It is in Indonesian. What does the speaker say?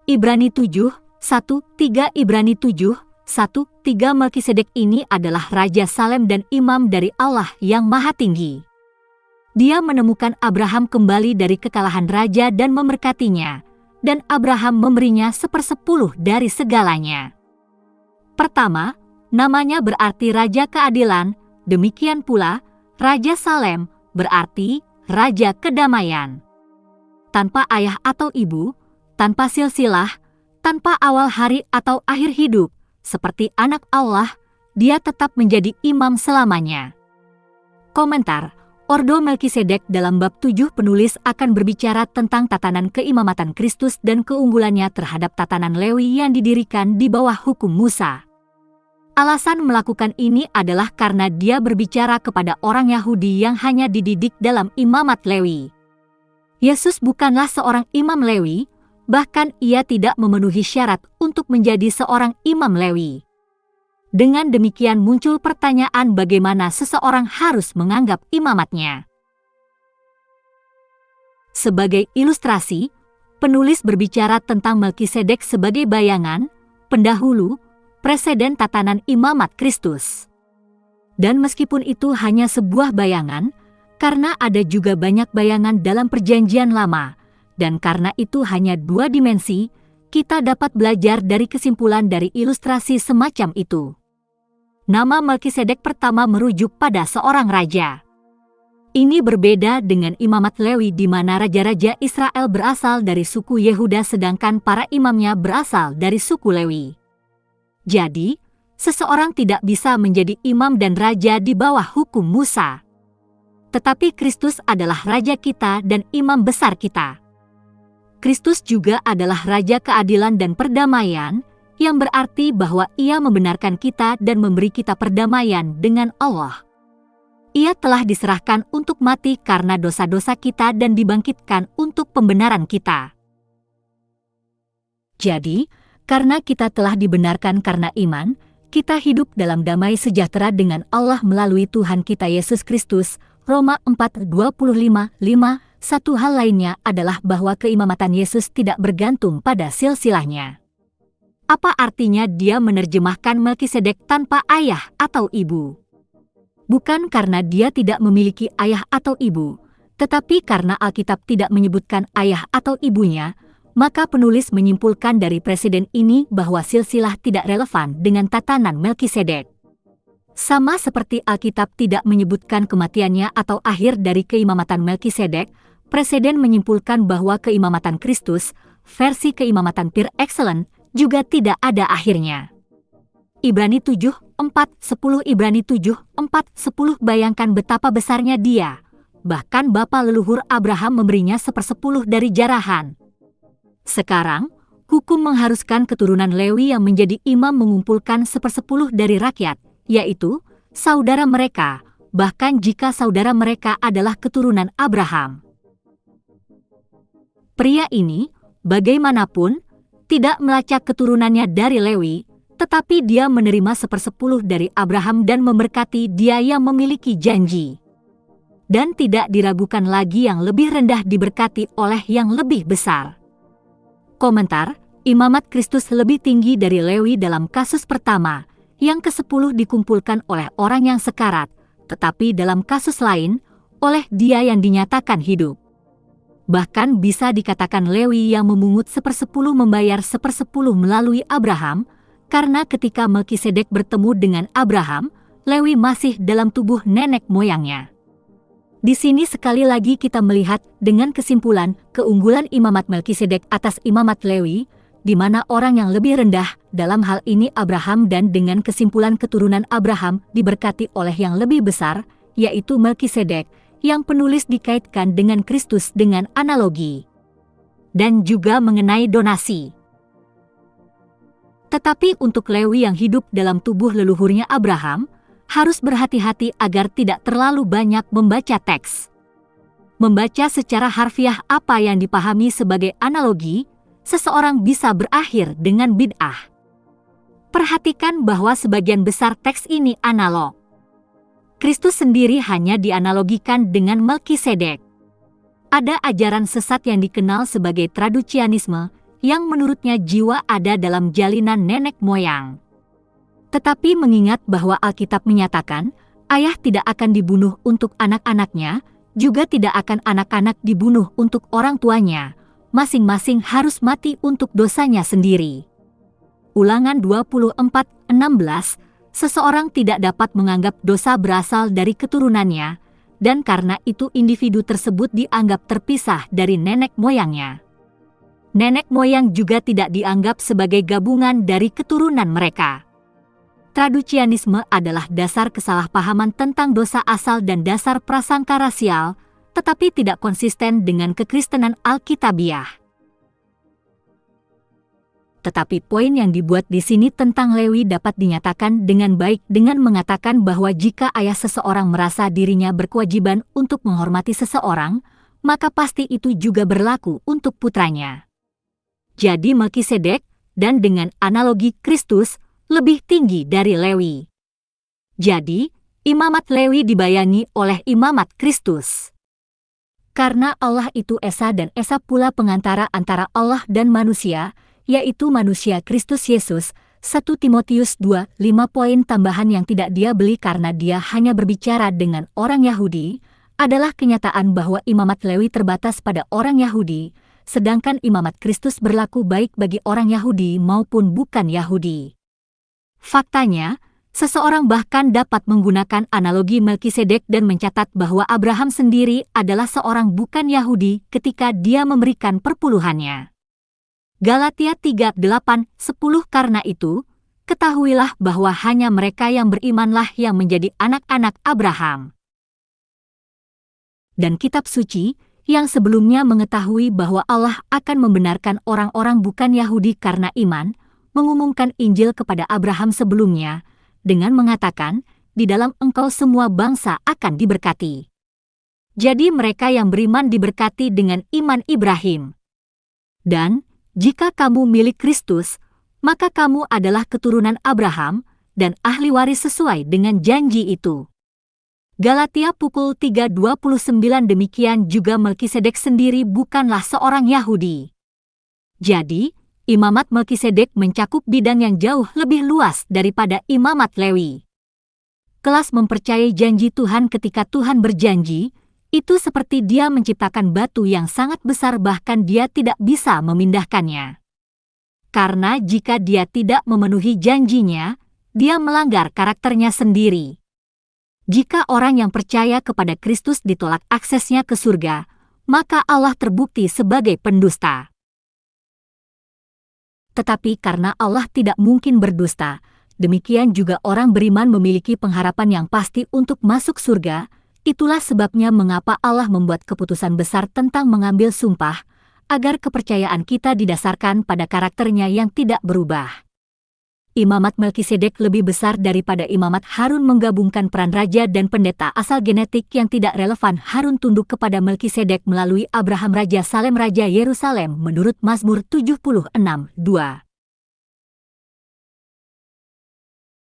Ibrani 7:1-3 Ibrani 7:1-3 Melkisedek ini adalah Raja Salem dan imam dari Allah yang Maha Tinggi. Dia menemukan Abraham kembali dari kekalahan raja dan memberkatinya, dan Abraham memberinya 1/10 dari segalanya. Pertama, namanya berarti Raja Keadilan, demikian pula Raja Salem berarti Raja Kedamaian. Tanpa ayah atau ibu, tanpa silsilah, tanpa awal hari atau akhir hidup, seperti anak Allah, dia tetap menjadi imam selamanya. Komentar, Ordo Melkisedek dalam bab 7 penulis akan berbicara tentang tatanan keimamatan Kristus dan keunggulannya terhadap tatanan Lewi yang didirikan di bawah hukum Musa. Alasan melakukan ini adalah karena dia berbicara kepada orang Yahudi yang hanya dididik dalam imamat Lewi. Yesus bukanlah seorang imam Lewi, bahkan ia tidak memenuhi syarat untuk menjadi seorang imam Lewi. Dengan demikian muncul pertanyaan bagaimana seseorang harus menganggap imamatnya. Sebagai ilustrasi, penulis berbicara tentang Melkisedek sebagai bayangan, pendahulu, preseden tatanan imamat Kristus. Dan meskipun itu hanya sebuah bayangan, karena ada juga banyak bayangan dalam Perjanjian Lama, dan karena itu hanya 2 dimensi, kita dapat belajar dari kesimpulan dari ilustrasi semacam itu. Nama Melkisedek pertama merujuk pada seorang raja. Ini berbeda dengan imamat Lewi di mana raja-raja Israel berasal dari suku Yehuda sedangkan para imamnya berasal dari suku Lewi. Jadi, seseorang tidak bisa menjadi imam dan raja di bawah hukum Musa. Tetapi Kristus adalah raja kita dan imam besar kita. Kristus juga adalah raja keadilan dan perdamaian, yang berarti bahwa ia membenarkan kita dan memberi kita perdamaian dengan Allah. Ia telah diserahkan untuk mati karena dosa-dosa kita dan dibangkitkan untuk pembenaran kita. Jadi, karena kita telah dibenarkan karena iman, kita hidup dalam damai sejahtera dengan Allah melalui Tuhan kita Yesus Kristus. Roma 4:25-5. Satu hal lainnya adalah bahwa keimamatan Yesus tidak bergantung pada silsilahnya. Apa artinya dia menerjemahkan Melkisedek tanpa ayah atau ibu? Bukan karena dia tidak memiliki ayah atau ibu, tetapi karena Alkitab tidak menyebutkan ayah atau ibunya, maka penulis menyimpulkan dari preseden ini bahwa silsilah tidak relevan dengan tatanan Melkisedek. Sama seperti Alkitab tidak menyebutkan kematiannya atau akhir dari keimamatan Melkisedek, preseden menyimpulkan bahwa keimamatan Kristus, versi keimamatan per excellence, juga tidak ada akhirnya. Ibrani 7:4-10 Ibrani 7:4-10 Bayangkan betapa besarnya dia, bahkan bapa leluhur Abraham memberinya 1/10 dari jarahan. Sekarang, hukum mengharuskan keturunan Lewi yang menjadi imam mengumpulkan 1/10 dari rakyat, yaitu saudara mereka, bahkan jika saudara mereka adalah keturunan Abraham. Pria ini, bagaimanapun, tidak melacak keturunannya dari Lewi, tetapi dia menerima 1/10 dari Abraham dan memberkati dia yang memiliki janji. Dan tidak diragukan lagi yang lebih rendah diberkati oleh yang lebih besar. Komentar, imamat Kristus lebih tinggi dari Lewi dalam kasus pertama, yang ke-10 dikumpulkan oleh orang yang sekarat, tetapi dalam kasus lain, oleh dia yang dinyatakan hidup. Bahkan bisa dikatakan Lewi yang memungut 1/10 membayar 1/10 melalui Abraham, karena ketika Melkisedek bertemu dengan Abraham, Lewi masih dalam tubuh nenek moyangnya. Di sini sekali lagi kita melihat dengan kesimpulan keunggulan imamat Melkisedek atas imamat Lewi, di mana orang yang lebih rendah, dalam hal ini Abraham, dan dengan kesimpulan keturunan Abraham diberkati oleh yang lebih besar, yaitu Melkisedek, yang penulis dikaitkan dengan Kristus dengan analogi. Dan juga mengenai donasi. Tetapi untuk Lewi yang hidup dalam tubuh leluhurnya Abraham, harus berhati-hati agar tidak terlalu banyak membaca teks. Membaca secara harfiah apa yang dipahami sebagai analogi, seseorang bisa berakhir dengan bid'ah. Perhatikan bahwa sebagian besar teks ini analog. Kristus sendiri hanya dianalogikan dengan Melkisedek. Ada ajaran sesat yang dikenal sebagai traducianisme, yang menurutnya jiwa ada dalam jalinan nenek moyang. Tetapi mengingat bahwa Alkitab menyatakan, ayah tidak akan dibunuh untuk anak-anaknya, juga tidak akan anak-anak dibunuh untuk orang tuanya, masing-masing harus mati untuk dosanya sendiri. Ulangan 24:16, seseorang tidak dapat menganggap dosa berasal dari keturunannya, dan karena itu individu tersebut dianggap terpisah dari nenek moyangnya. Nenek moyang juga tidak dianggap sebagai gabungan dari keturunan mereka. Traducianisme adalah dasar kesalahpahaman tentang dosa asal dan dasar prasangka rasial, tetapi tidak konsisten dengan kekristenan Alkitabiah. Tetapi poin yang dibuat di sini tentang Lewi dapat dinyatakan dengan baik dengan mengatakan bahwa jika ayah seseorang merasa dirinya berkewajiban untuk menghormati seseorang, maka pasti itu juga berlaku untuk putranya. Jadi Melkisedek, dan dengan analogi Kristus, lebih tinggi dari Lewi. Jadi, imamat Lewi dibayangi oleh imamat Kristus. Karena Allah itu Esa dan Esa pula pengantara antara Allah dan manusia, yaitu manusia Kristus Yesus, 1 Timotius 2:5 poin tambahan yang tidak dia beli karena dia hanya berbicara dengan orang Yahudi, adalah kenyataan bahwa imamat Lewi terbatas pada orang Yahudi, sedangkan imamat Kristus berlaku baik bagi orang Yahudi maupun bukan Yahudi. Faktanya, seseorang bahkan dapat menggunakan analogi Melkisedek dan mencatat bahwa Abraham sendiri adalah seorang bukan Yahudi ketika dia memberikan perpuluhannya. Galatia 3:8-10 Karena itu, ketahuilah bahwa hanya mereka yang berimanlah yang menjadi anak-anak Abraham. Dan kitab suci, yang sebelumnya mengetahui bahwa Allah akan membenarkan orang-orang bukan Yahudi karena iman, mengumumkan Injil kepada Abraham sebelumnya, dengan mengatakan, di dalam engkau semua bangsa akan diberkati. Jadi mereka yang beriman diberkati dengan iman Ibrahim. Dan, jika kamu milik Kristus, maka kamu adalah keturunan Abraham, dan ahli waris sesuai dengan janji itu. Galatia pukul 3:29 Demikian juga Melkisedek sendiri bukanlah seorang Yahudi. Jadi, imamat Melkisedek mencakup bidang yang jauh lebih luas daripada imamat Lewi. Kelas mempercayai janji Tuhan ketika Tuhan berjanji, itu seperti dia menciptakan batu yang sangat besar bahkan dia tidak bisa memindahkannya. Karena jika dia tidak memenuhi janjinya, dia melanggar karakternya sendiri. Jika orang yang percaya kepada Kristus ditolak aksesnya ke surga, maka Allah terbukti sebagai pendusta. Tetapi karena Allah tidak mungkin berdusta, demikian juga orang beriman memiliki pengharapan yang pasti untuk masuk surga. Itulah sebabnya mengapa Allah membuat keputusan besar tentang mengambil sumpah, agar kepercayaan kita didasarkan pada karakternya yang tidak berubah. Imamat Melkisedek lebih besar daripada imamat Harun menggabungkan peran raja dan pendeta asal genetik yang tidak relevan. Harun tunduk kepada Melkisedek melalui Abraham Raja Salem Raja Yerusalem menurut Mazmur 76:2.